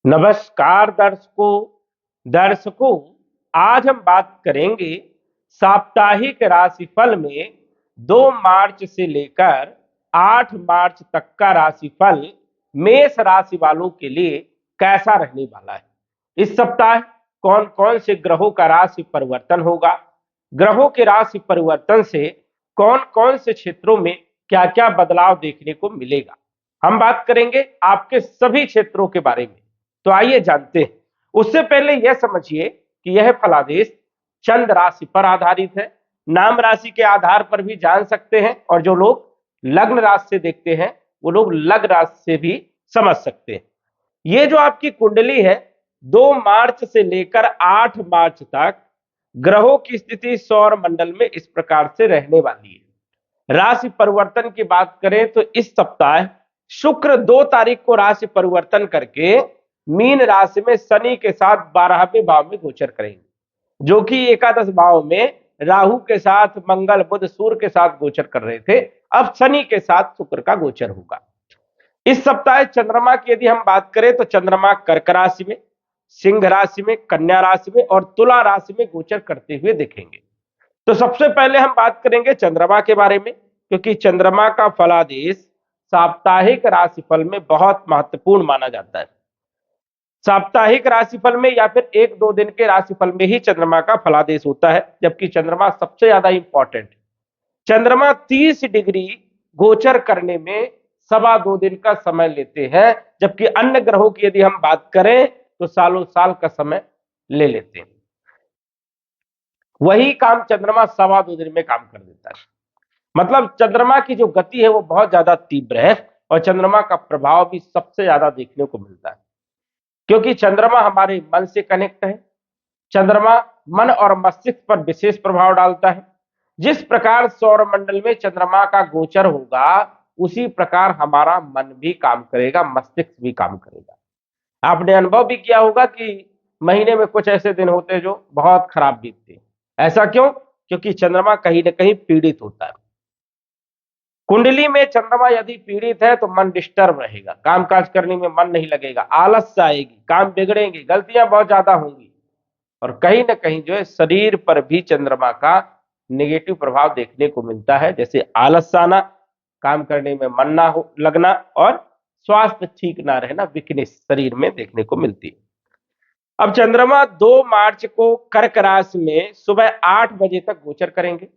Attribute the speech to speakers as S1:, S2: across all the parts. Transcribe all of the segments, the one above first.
S1: नमस्कार दर्शकों, आज हम बात करेंगे साप्ताहिक राशिफल में 2 मार्च से लेकर 8 मार्च तक का राशिफल मेष राशि वालों के लिए कैसा रहने वाला है। इस सप्ताह कौन कौन से ग्रहों का राशि परिवर्तन होगा, ग्रहों के राशि परिवर्तन से कौन कौन से क्षेत्रों में क्या क्या बदलाव देखने को मिलेगा। हम बात करेंगे आपके सभी क्षेत्रों के बारे में। तो आइए जानते हैं। उससे पहले यह समझिए कि यह फलादेश चंद्र राशि पर आधारित है। नाम राशि के आधार पर भी जान सकते हैं और जो लोग लग्न राशि से देखते हैं वो लोग लग्न राशि से भी समझ सकते हैं। ये जो आपकी कुंडली है 2 मार्च से लेकर 8 मार्च तक ग्रहों की स्थिति सौर मंडल में इस प्रकार से रहने वाली है। राशि परिवर्तन की बात करें तो इस सप्ताह शुक्र 2 तारीख को राशि परिवर्तन करके मीन राशि में शनि के साथ 12वें भाव में गोचर करेंगे, जो कि एकादश भाव में राहु के साथ मंगल बुध सूर्य के साथ गोचर कर रहे थे। अब शनि के साथ शुक्र का गोचर होगा। इस सप्ताह चंद्रमा की यदि हम बात करें तो चंद्रमा कर्क राशि में, सिंह राशि में, कन्या राशि में और तुला राशि में गोचर करते हुए दिखेंगे। तो सबसे पहले हम बात करेंगे चंद्रमा के बारे में, क्योंकि चंद्रमा का फलादेश साप्ताहिक राशिफल में बहुत महत्वपूर्ण माना जाता है। साप्ताहिक राशिफल में या फिर 1-2 दिन के राशिफल में ही चंद्रमा का फलादेश होता है, जबकि चंद्रमा सबसे ज्यादा इंपॉर्टेंट है। चंद्रमा 30 डिग्री गोचर करने में 2.25 दिन का समय लेते हैं, जबकि अन्य ग्रहों की यदि हम बात करें तो सालों साल का समय ले लेते हैं। वही काम चंद्रमा 2.25 दिन में काम कर देता है। मतलब चंद्रमा की जो गति है वो बहुत ज्यादा तीव्र है और चंद्रमा का प्रभाव भी सबसे ज्यादा देखने को मिलता है, क्योंकि चंद्रमा हमारे मन से कनेक्ट है। चंद्रमा मन और मस्तिष्क पर विशेष प्रभाव डालता है। जिस प्रकार सौर मंडल में चंद्रमा का गोचर होगा उसी प्रकार हमारा मन भी काम करेगा, मस्तिष्क भी काम करेगा। आपने अनुभव भी किया होगा कि महीने में कुछ ऐसे दिन होते हैं जो बहुत खराब बीतते हैं। ऐसा क्यों? क्योंकि चंद्रमा कहीं ना कहीं पीड़ित होता है। कुंडली में चंद्रमा यदि पीड़ित है तो मन डिस्टर्ब रहेगा, कामकाज करने में मन नहीं लगेगा, आलस्य आएगी, काम बिगड़ेंगे, गलतियां बहुत ज्यादा होंगी और कहीं ना कहीं जो है शरीर पर भी चंद्रमा का नेगेटिव प्रभाव देखने को मिलता है, जैसे आलस्य आना, काम करने में मन ना हो लगना और स्वास्थ्य ठीक ना रहना, वीकनेस शरीर में देखने को मिलती है। अब चंद्रमा 2 मार्च को कर्क राशि में सुबह 8 बजे तक गोचर करेंगे।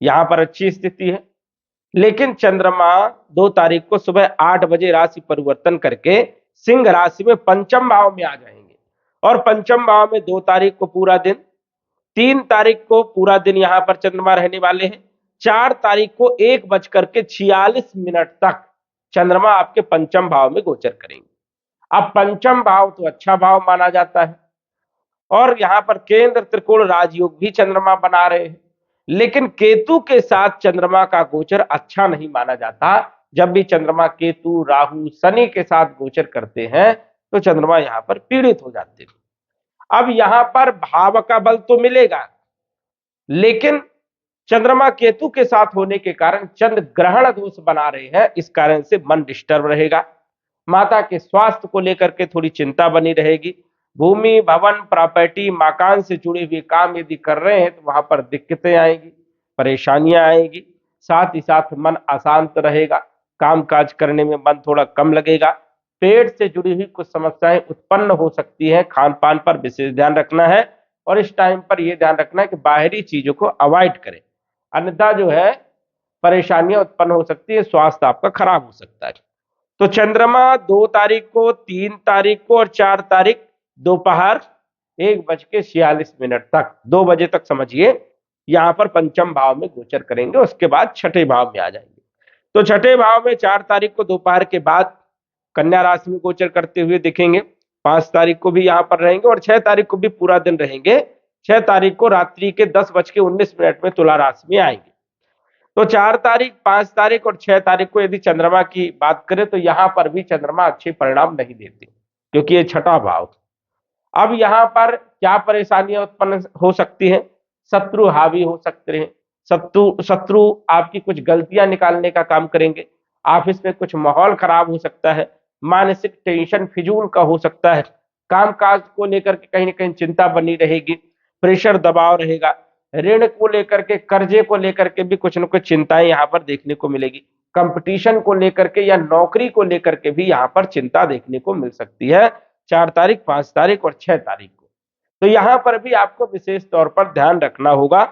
S1: यहां पर अच्छी स्थिति है, लेकिन चंद्रमा 2 तारीख को सुबह 8 बजे राशि परिवर्तन करके सिंह राशि में पंचम भाव में आ जाएंगे और पंचम भाव में 2 तारीख को पूरा दिन, 3 तारीख को पूरा दिन यहां पर चंद्रमा रहने वाले हैं। 4 तारीख को 1:46 तक चंद्रमा आपके पंचम भाव में गोचर करेंगे। अब पंचम भाव तो अच्छा भाव माना जाता है और यहां पर केंद्र त्रिकोण राजयोग भी चंद्रमा बना रहे हैं, लेकिन केतु के साथ चंद्रमा का गोचर अच्छा नहीं माना जाता। जब भी चंद्रमा केतु राहु शनि के साथ गोचर करते हैं तो चंद्रमा यहां पर पीड़ित हो जाते हैं। अब यहां पर भाव का बल तो मिलेगा, लेकिन चंद्रमा केतु के साथ होने के कारण चंद्र ग्रहण दोष बना रहे हैं, इस कारण से मन डिस्टर्ब रहेगा। माता के स्वास्थ्य को लेकर के थोड़ी चिंता बनी रहेगी। भूमि भवन प्रॉपर्टी मकान से जुड़े हुए काम यदि कर रहे हैं तो वहां पर दिक्कतें आएंगी, परेशानियां आएंगी। साथ ही साथ मन अशांत रहेगा, काम काज करने में मन थोड़ा कम लगेगा। पेट से जुड़ी हुई कुछ समस्याएं उत्पन्न हो सकती हैं, खान पान पर विशेष ध्यान रखना है और इस टाइम पर यह ध्यान रखना है कि बाहरी चीजों को अवॉइड करें, अन्यथा जो है परेशानियां उत्पन्न हो सकती है, स्वास्थ्य आपका खराब हो सकता है। तो चंद्रमा 2 तारीख को, 3 तारीख को और 4 तारीख दोपहर 1:46 तक 2 बजे तक समझिए यहां पर पंचम भाव में गोचर करेंगे, उसके बाद छठे भाव में आ जाएंगे। तो छठे भाव में 4 तारीख को दोपहर के बाद कन्या राशि में गोचर करते हुए दिखेंगे। 5 तारीख को भी यहां पर रहेंगे और 6 तारीख को भी पूरा दिन रहेंगे। 6 तारीख को रात्रि के 10:19 में तुला राशि में आएंगे। तो 4 तारीख, 5 तारीख और 6 तारीख को यदि चंद्रमा की बात करें तो यहां पर भी चंद्रमा अच्छे परिणाम नहीं देते, क्योंकि ये छठा भाव। अब यहां पर क्या परेशानियां उत्पन्न हो सकती हैं? शत्रु हावी हो सकते हैं। शत्रु आपकी कुछ गलतियां निकालने का काम करेंगे। ऑफिस में कुछ माहौल खराब हो सकता है, मानसिक टेंशन फिजूल का हो सकता है, कामकाज को लेकर के कहीं ना कहीं चिंता बनी रहेगी, प्रेशर दबाव रहेगा, ऋण को लेकर के, कर्जे को लेकर के भी कुछ न कुछ चिंताएं यहाँ पर देखने को मिलेगी, कंपटीशन को लेकर के या नौकरी को लेकर के भी यहाँ पर चिंता देखने को मिल सकती है 4 तारीख, 5 तारीख और 6 तारीख को। तो यहाँ पर भी आपको विशेष तौर पर ध्यान रखना होगा,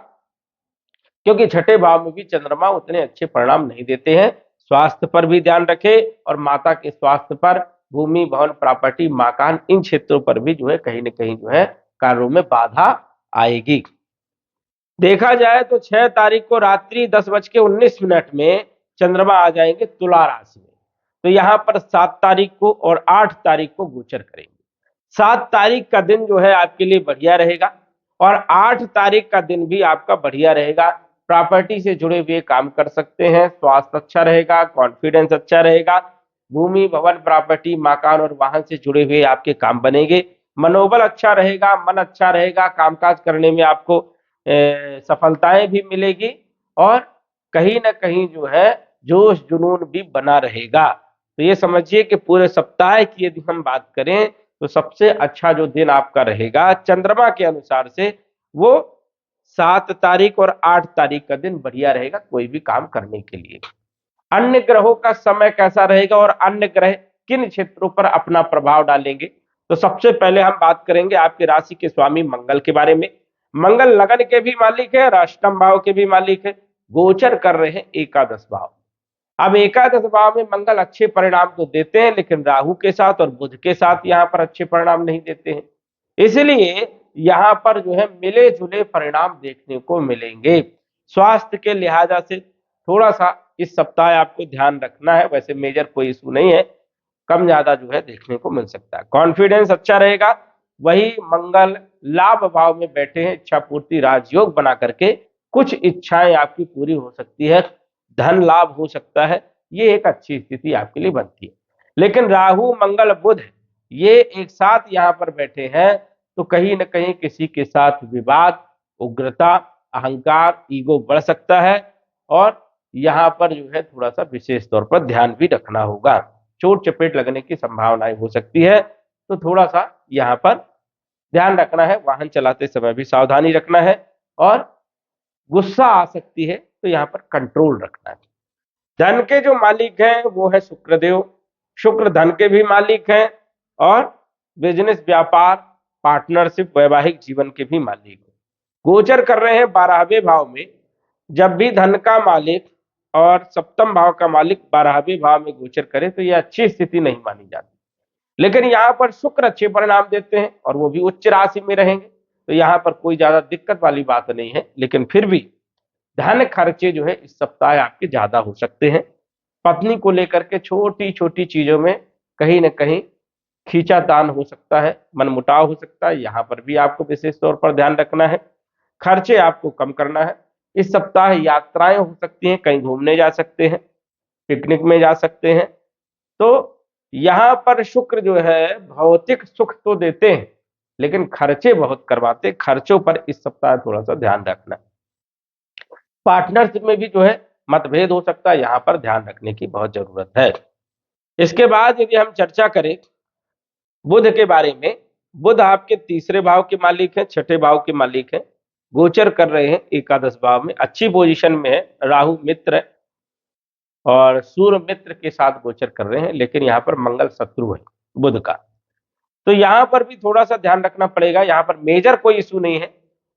S1: क्योंकि छठे भाव में भी चंद्रमा उतने अच्छे परिणाम नहीं देते हैं। स्वास्थ्य पर भी ध्यान रखें और माता के स्वास्थ्य पर, भूमि भवन प्रॉपर्टी मकान इन क्षेत्रों पर भी जो है कहीं ना कहीं जो है कार्यों में बाधा आएगी। देखा जाए तो 6 तारीख को रात्रि 10:19 में चंद्रमा आ जाएंगे तुला राशि में। तो यहां पर 7 तारीख को और 8 तारीख को गोचर करेंगे। 7 तारीख का दिन जो है आपके लिए बढ़िया रहेगा और 8 तारीख का दिन भी आपका बढ़िया रहेगा। प्रॉपर्टी से जुड़े हुए काम कर सकते हैं, स्वास्थ्य अच्छा रहेगा, कॉन्फिडेंस अच्छा रहेगा, भूमि भवन प्रॉपर्टी मकान और वाहन से जुड़े हुए आपके काम बनेंगे, मनोबल अच्छा रहेगा, मन अच्छा रहेगा, कामकाज करने में आपको सफलताएं भी मिलेगी और कहीं ना कहीं जो है जोश जुनून भी बना रहेगा। तो ये समझिए कि पूरे सप्ताह की यदि हम बात करें तो सबसे अच्छा जो दिन आपका रहेगा चंद्रमा के अनुसार से वो 7 तारीख और 8 तारीख का दिन बढ़िया रहेगा कोई भी काम करने के लिए। अन्य ग्रहों का समय कैसा रहेगा और अन्य ग्रह किन क्षेत्रों पर अपना प्रभाव डालेंगे, तो सबसे पहले हम बात करेंगे आपकी राशि के स्वामी मंगल के बारे में। मंगल लगन के भी मालिक है और अष्टम भाव के भी मालिक है, गोचर कर रहे हैं एकादश भाव। अब एकादश भाव में मंगल अच्छे परिणाम तो देते हैं लेकिन राहु के साथ और बुध के साथ यहाँ पर अच्छे परिणाम नहीं देते हैं, इसलिए यहाँ पर जो है मिले जुले परिणाम देखने को मिलेंगे। स्वास्थ्य के लिहाजा से थोड़ा सा इस सप्ताह आपको ध्यान रखना है, वैसे मेजर कोई इशू नहीं है, कम ज्यादा जो है देखने को मिल सकता है। कॉन्फिडेंस अच्छा रहेगा, वही मंगल लाभ भाव में बैठे हैं, इच्छा पूर्ति राजयोग बना करके कुछ इच्छाएं आपकी पूरी हो सकती है, धन लाभ हो सकता है, ये एक अच्छी स्थिति आपके लिए बनती है। लेकिन राहु मंगल बुध ये एक साथ यहाँ पर बैठे हैं तो कहीं ना कहीं किसी के साथ विवाद, उग्रता, अहंकार, ईगो बढ़ सकता है और यहाँ पर जो है थोड़ा सा विशेष तौर पर ध्यान भी रखना होगा, चोट चपेट लगने की संभावनाएं हो सकती है, तो थोड़ा सा यहाँ पर ध्यान रखना है, वाहन चलाते समय भी सावधानी रखना है और गुस्सा आ सकती है तो यहाँ पर कंट्रोल रखना है। धन के जो मालिक हैं वो है शुक्रदेव, शुक्र धन के भी मालिक हैं और बिजनेस व्यापार पार्टनरशिप वैवाहिक जीवन के भी मालिक हैं। गोचर कर रहे हैं 12वें भाव में, जब भी धन का मालिक और सप्तम भाव का मालिक 12वें भाव में गोचर करे तो यह अच्छी स्थिति नहीं मानी जाती, लेकिन यहाँ पर शुक्र अच्छे परिणाम देते हैं और वो भी उच्च राशि में रहेंगे तो यहाँ पर कोई ज्यादा दिक्कत वाली बात नहीं है, लेकिन फिर भी धन खर्चे जो है इस सप्ताह आपके ज्यादा हो सकते हैं। पत्नी को लेकर के छोटी छोटी चीजों में कहीं ना कहीं खींचातान हो सकता है, मनमुटाव हो सकता है, यहाँ पर भी आपको विशेष तौर पर ध्यान रखना है। खर्चे आपको कम करना है। इस सप्ताह यात्राएं हो सकती हैं, कहीं घूमने जा सकते हैं, पिकनिक में जा सकते हैं। तो यहाँ पर शुक्र जो है भौतिक सुख तो देते हैं लेकिन खर्चे बहुत करवाते, खर्चों पर इस सप्ताह थोड़ा सा ध्यान रखना है। पार्टनरशिप में भी जो है मतभेद हो सकता है, यहाँ पर ध्यान रखने की बहुत जरूरत है। इसके बाद यदि हम चर्चा करें बुध के बारे में, बुध आपके तीसरे भाव के मालिक हैं, छठे भाव के मालिक हैं, गोचर कर रहे हैं एकादश भाव में, अच्छी पोजीशन में है, राहु मित्र है और सूर्य मित्र के साथ गोचर कर रहे हैं, लेकिन यहाँ पर मंगल शत्रु है बुध का, तो यहाँ पर भी थोड़ा सा ध्यान रखना पड़ेगा। यहाँ पर मेजर कोई इशू नहीं है,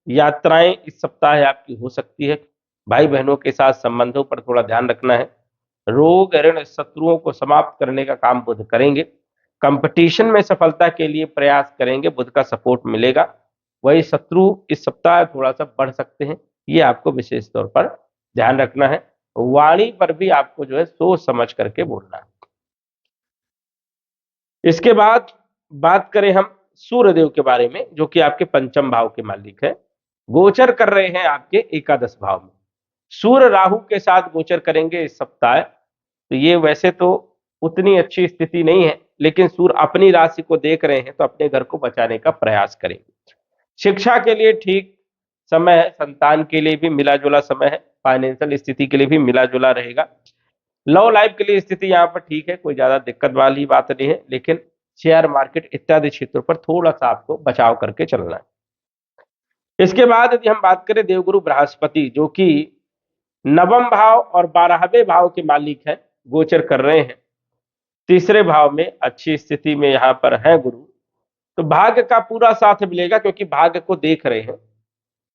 S1: यात्राएं इस सप्ताह आपकी हो सकती है, भाई बहनों के साथ संबंधों पर थोड़ा ध्यान रखना है, रोग ऋण शत्रुओं को समाप्त करने का काम बुध करेंगे, कंपटीशन में सफलता के लिए प्रयास करेंगे, बुध का सपोर्ट मिलेगा। वही शत्रु इस सप्ताह थोड़ा सा बढ़ सकते हैं, ये आपको विशेष तौर पर ध्यान रखना है। वाणी पर भी आपको जो है सोच समझ करके बोलना है। इसके बाद बात करें हम सूर्यदेव के बारे में, जो कि आपके पंचम भाव के मालिक है, गोचर कर रहे हैं आपके एकादश भाव में। सूर्य राहु के साथ गोचर करेंगे इस सप्ताह, तो ये वैसे तो उतनी अच्छी स्थिति नहीं है, लेकिन सूर्य अपनी राशि को देख रहे हैं तो अपने घर को बचाने का प्रयास करेंगे। शिक्षा के लिए ठीक समय है, संतान के लिए भी मिला जुला समय है, फाइनेंशियल स्थिति के लिए भी मिला जुला रहेगा। लव लाइफ के लिए स्थिति यहाँ पर ठीक है, कोई ज्यादा दिक्कत वाली बात नहीं है, लेकिन शेयर मार्केट इत्यादि क्षेत्रों पर थोड़ा सा आपको बचाव करके चलना है। इसके बाद यदि हम बात करें देवगुरु बृहस्पति, जो कि नवम भाव और 12वें भाव के मालिक हैं, गोचर कर रहे हैं, तीसरे भाव में अच्छी स्थिति में यहाँ पर है गुरु, तो भाग्य का पूरा साथ मिलेगा, क्योंकि भाग्य को देख रहे हैं।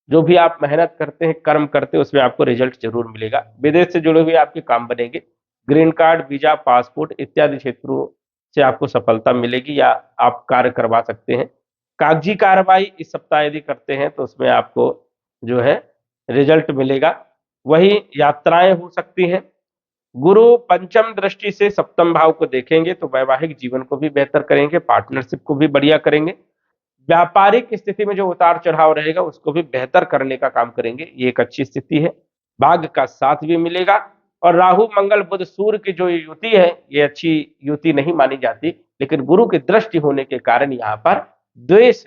S1: जो भी आप मेहनत करते हैं, कर्म करते हैं, उसमें आपको रिजल्ट जरूर मिलेगा। विदेश से जुड़े हुए आपके काम बनेंगे, ग्रीन कार्ड, वीजा, पासपोर्ट इत्यादि क्षेत्रों से आपको सफलता मिलेगी या आप कार्य करवा सकते हैं। कागजी कार्रवाई इस सप्ताह यदि करते हैं तो उसमें आपको जो है रिजल्ट मिलेगा। वही यात्राएं हो सकती हैं। गुरु पंचम दृष्टि से सप्तम भाव को देखेंगे तो वैवाहिक जीवन को भी बेहतर करेंगे, पार्टनरशिप को भी बढ़िया करेंगे, व्यापारिक स्थिति में जो उतार चढ़ाव रहेगा उसको भी बेहतर करने का काम करेंगे। ये एक अच्छी स्थिति है, भाग्य का साथ भी मिलेगा। और राहु मंगल बुध सूर्य की जो युति है, ये अच्छी युति नहीं मानी जाती, लेकिन गुरु की दृष्टि होने के कारण यहाँ पर द्वेष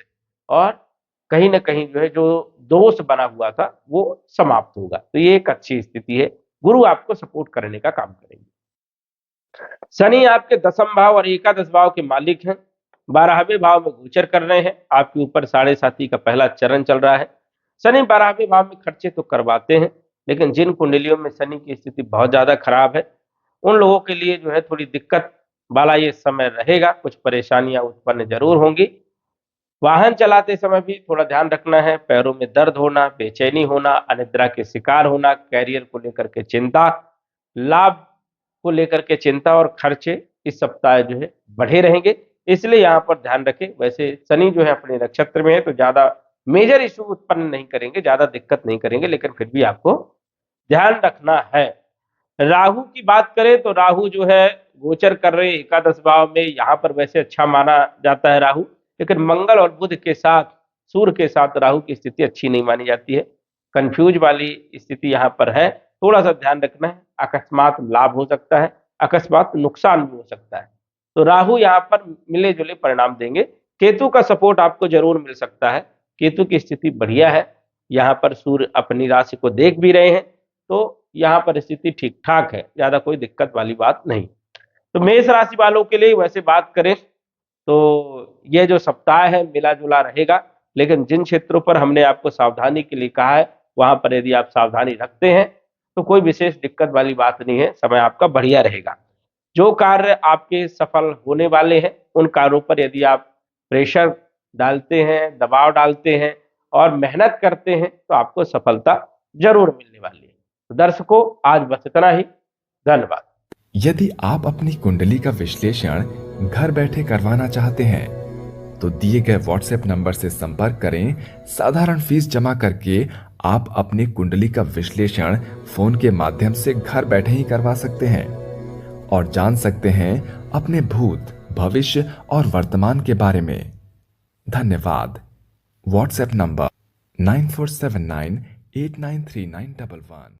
S1: और कहीं ना कहीं जो है जो दोष बना हुआ था वो समाप्त होगा। तो ये एक अच्छी स्थिति है, गुरु आपको सपोर्ट करने का काम करेंगे। शनि आपके दसम भाव और एकादश भाव के मालिक हैं, 12वें भाव में गोचर कर रहे हैं, आपके ऊपर साढ़े साथी का पहला चरण चल रहा है। शनि 12वें भाव में खर्चे तो करवाते हैं, लेकिन जिन कुंडलियों में शनि की स्थिति बहुत ज्यादा खराब है उन लोगों के लिए जो है थोड़ी दिक्कत वाला ये समय रहेगा, कुछ परेशानियां उत्पन्न जरूर होंगी। वाहन चलाते समय भी थोड़ा ध्यान रखना है, पैरों में दर्द होना, बेचैनी होना, अनिद्रा के शिकार होना, कैरियर को लेकर के चिंता, लाभ को लेकर के चिंता और खर्चे इस सप्ताह जो है बढ़े रहेंगे, इसलिए यहाँ पर ध्यान रखें। वैसे शनि जो है अपने नक्षत्र में है तो ज्यादा मेजर इशू उत्पन्न नहीं करेंगे, ज्यादा दिक्कत नहीं करेंगे, लेकिन फिर भी आपको ध्यान रखना है। राहु की बात करें तो राहु जो है गोचर कर रहे एकादश भाव में, यहाँ पर वैसे अच्छा माना जाता है राहु, लेकिन मंगल और बुध के साथ, सूर्य के साथ राहु की स्थिति अच्छी नहीं मानी जाती है, कंफ्यूज वाली स्थिति यहाँ पर है, थोड़ा सा ध्यान रखना है। अकस्मात लाभ हो सकता है, अकस्मात नुकसान भी हो सकता है, तो राहु यहाँ पर मिले जुले परिणाम देंगे। केतु का सपोर्ट आपको जरूर मिल सकता है, केतु की स्थिति बढ़िया है, यहाँ पर सूर्य अपनी राशि को देख भी रहे हैं, तो यहाँ पर स्थिति ठीक ठाक है, ज्यादा कोई दिक्कत वाली बात नहीं। तो मेष राशि वालों के लिए वैसे बात करें तो ये जो सप्ताह है मिला जुला रहेगा, लेकिन जिन क्षेत्रों पर हमने आपको सावधानी के लिए कहा है वहां पर यदि आप सावधानी रखते हैं तो कोई विशेष दिक्कत वाली बात नहीं है, समय आपका बढ़िया रहेगा। जो कार्य आपके सफल होने वाले हैं उन कार्यों पर यदि आप प्रेशर डालते हैं, दबाव डालते हैं और मेहनत करते हैं तो आपको सफलता जरूर मिलने वाली है। तो दर्शकों, आज बस इतना ही, धन्यवाद।
S2: यदि आप अपनी कुंडली का विश्लेषण घर बैठे करवाना चाहते हैं तो दिए गए व्हाट्सएप नंबर से संपर्क करें। साधारण फीस जमा करके आप अपनी कुंडली का विश्लेषण फोन के माध्यम से घर बैठे ही करवा सकते हैं और जान सकते हैं अपने भूत, भविष्य और वर्तमान के बारे में। धन्यवाद। WhatsApp number 9479893911।